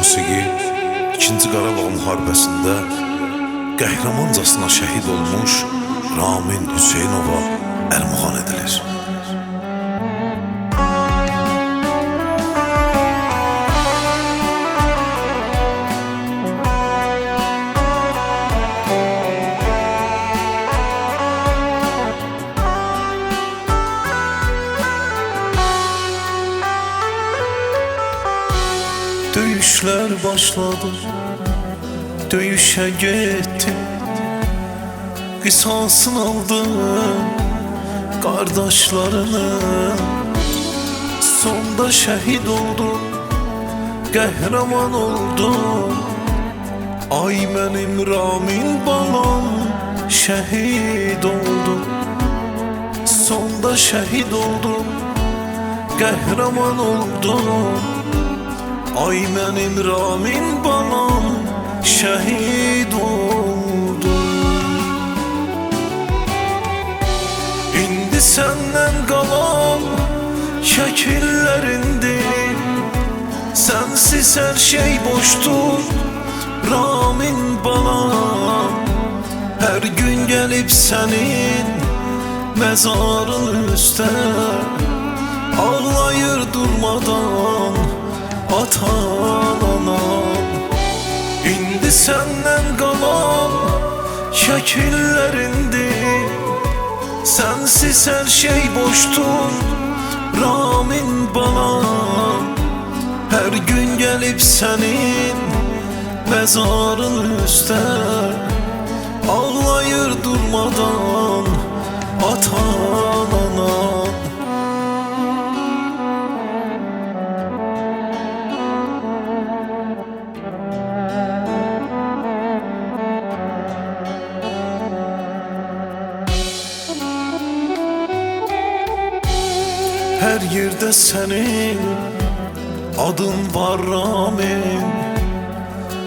musiqi 2-ci Qarabağ müharibəsində qəhrəmancasına şəhid olmuş Ramin Hüseynova ərmağan edilir. Döyüşler başladı, döyüşe gittim, kısasını aldım kardeşlerinin. Sonda şehit oldum, kahraman oldum. Ay benim Ramin balam şehit oldum. Sonda şehit oldum, kahraman oldum. Ay benim Ramin balam şehit oldu. İndi senden kalan şekillerindir. Sensiz her şey boştur Ramin balam. Her gün gelip senin mezarın üstte ağlayır durmadan atan anam. İndi senden kalan şekillerindir. Sensiz her şey boştur Ramin balam. Her gün gelip senin mezarın üstte ağlayır durmadan atan anam. Her yerde senin adın var Ramin.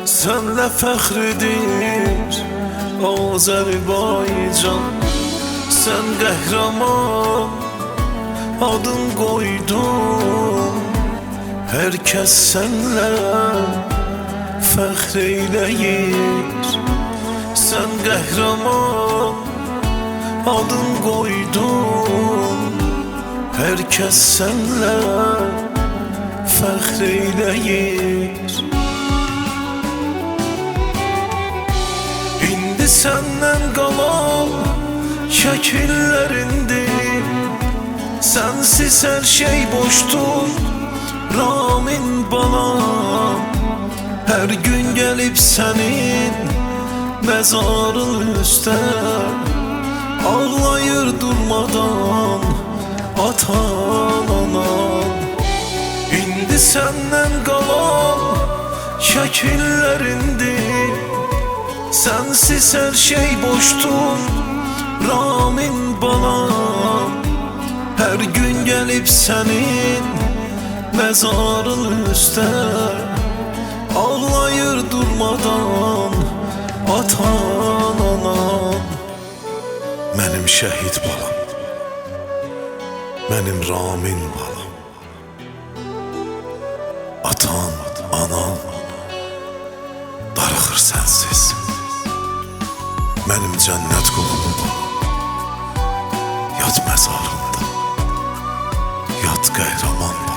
Senle fəxridir Azərbaycan. Sen qəhrəman adın koydun. Herkes senle fəxr eyləyir. Sen qəhrəman adın koydun. Herkes senle fəxr eyləyir. İndi senden kalan şekillerindir. Sensiz her şey boştur Ramin balam. Her gün gelip senin mezarın üstte ağlayır durmadan atan anam. İndi senden kalan şekillerindir. Sensiz her şey boştur Ramin balam. Her gün gelip senin mezarın üstte ağlayır durmadan atan anam. Mənim şəhid balam, mənim Ramin balam. Atan, anam darıxır sensiz. Mənim cənnət qulum yat məzarında, yat qəhrəman.